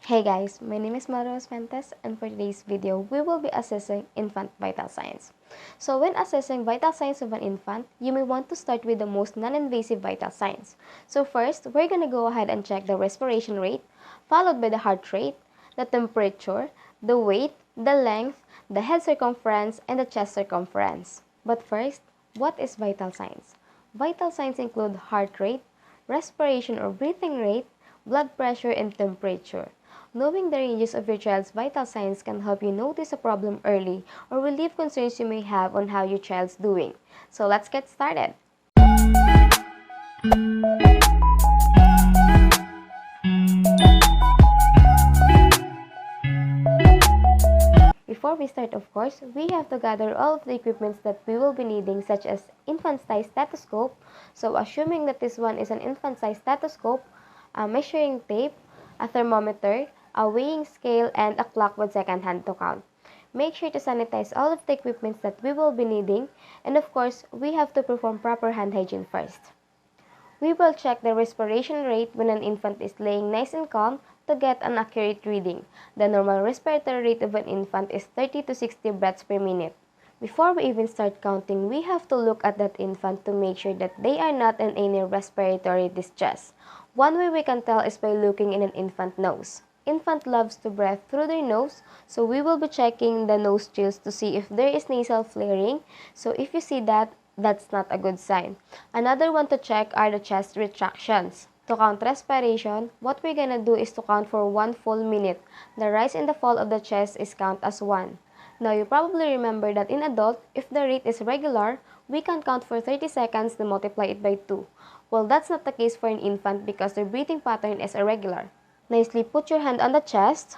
Hey guys, my name is Mhel and for today's video, we will be assessing infant vital signs. So when assessing vital signs of an infant, you may want to start with the most non-invasive vital signs. So first, we're going to go ahead and check the respiration rate, followed by the heart rate, the temperature, the weight, the length, the head circumference, and the chest circumference. But first, what is vital signs? Vital signs include heart rate, respiration or breathing rate, blood pressure, and temperature. Knowing the ranges of your child's vital signs can help you notice a problem early or relieve concerns you may have on how your child's doing. So let's get started. Before we start, of course, we have to gather all of the equipments that we will be needing, such as infant-sized stethoscope. So assuming that this one is an infant-sized stethoscope, a measuring tape, a thermometer, a weighing scale, and a clock with second hand to count. Make sure to sanitize all of the equipments that we will be needing, and of course, we have to perform proper hand hygiene first. We will check the respiration rate when an infant is laying nice and calm to get an accurate reading. The normal respiratory rate of an infant is 30 to 60 breaths per minute. Before we even start counting, we have to look at that infant to make sure that they are not in any respiratory distress. One way we can tell is by looking in an infant nose. Infant loves to breathe through their nose, so we will be checking the nostrils to see if there is nasal flaring. So if you see that, that's not a good sign. Another one to check are the chest retractions. To count respiration, what we're gonna do is to count for 1 full minute. The rise and the fall of the chest is count as 1. Now you probably remember that in adult, if the rate is regular, we can count for 30 seconds and multiply it by 2. Well, that's not the case for an infant because their breathing pattern is irregular. Nicely put your hand on the chest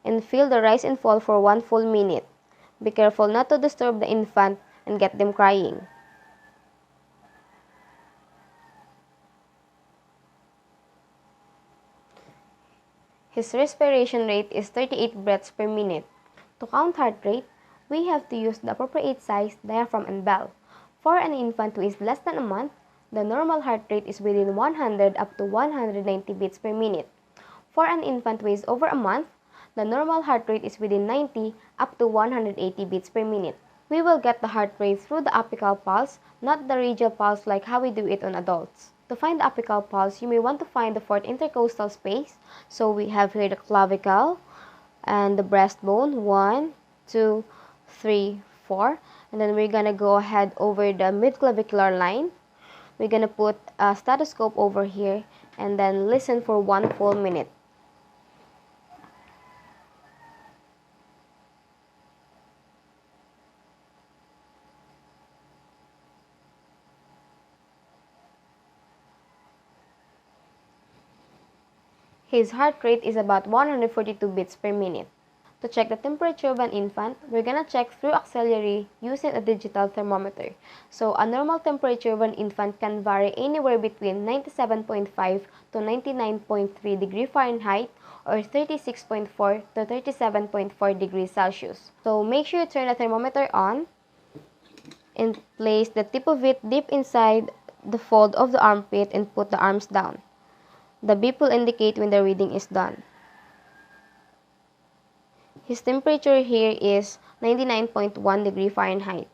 and feel the rise and fall for 1 full minute. Be careful not to disturb the infant and get them crying. His respiration rate is 38 breaths per minute. To count heart rate, we have to use the appropriate size diaphragm and bell. For an infant who is less than a month, the normal heart rate is within 100 up to 190 beats per minute. For an infant who is over a month, the normal heart rate is within 90 up to 180 beats per minute. We will get the heart rate through the apical pulse, not the radial pulse like how we do it on adults. To find the apical pulse, you may want to find the fourth intercostal space. So we have here the clavicle and the breastbone, 1, 2, 3, 4. And then we're gonna go ahead over the midclavicular line. We're gonna put a stethoscope over here and then listen for 1 full minute. His heart rate is about 142 beats per minute. To check the temperature of an infant, we're gonna check through auxiliary using a digital thermometer. So a normal temperature of an infant can vary anywhere between 97.5 to 99.3 degree Fahrenheit or 36.4 to 37.4 degrees Celsius. So make sure you turn the thermometer on and place the tip of it deep inside the fold of the armpit and put the arms down. The beep will indicate when the reading is done. His temperature here is 99.1 degree Fahrenheit.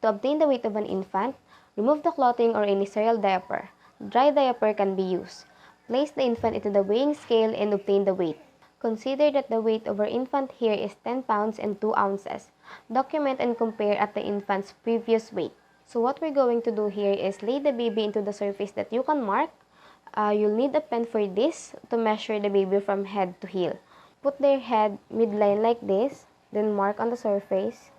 To obtain the weight of an infant, remove the clothing or any sterile diaper. Dry diaper can be used. Place the infant into the weighing scale and obtain the weight. Consider that the weight of our infant here is 10 pounds and 2 ounces. Document and compare at the infant's previous weight. So what we're going to do here is lay the baby into the surface that you can mark. You'll need a pen for this to measure the baby from head to heel. Put their head midline like this, then mark on the surface.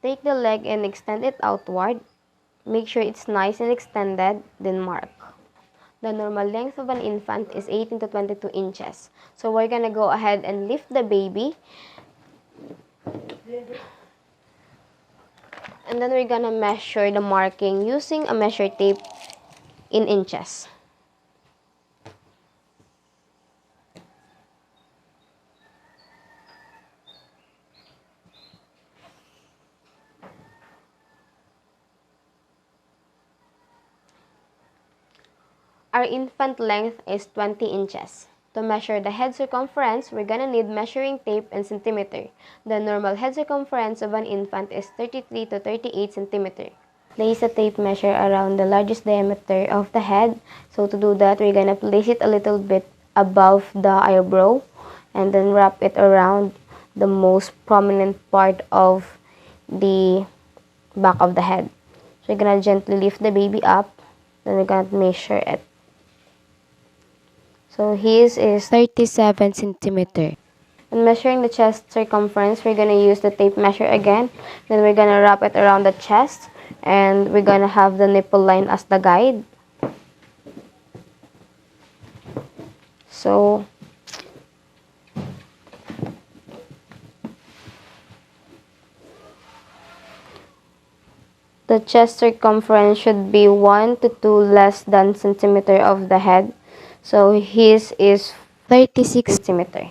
Take the leg and extend it outward. Make sure it's nice and extended, then mark. The normal length of an infant is 18 to 22 inches. So we're gonna go ahead and lift the baby. And then we're gonna measure the marking using a measure tape in inches. Our infant length is 20 inches. To measure the head circumference, we're gonna need measuring tape and centimeter. The normal head circumference of an infant is 33 to 38 centimeter. Place a tape measure around the largest diameter of the head. So to do that, we're gonna place it a little bit above the eyebrow and then wrap it around the most prominent part of the back of the head. So we're gonna gently lift the baby up, then we're gonna measure it. So his is 37 centimeter. When measuring the chest circumference, we're gonna use the tape measure again. Then we're gonna wrap it around the chest, and we're gonna have the nipple line as the guide. So the chest circumference should be 1 to 2 less than centimeter of the head. So his is 36 centimeter.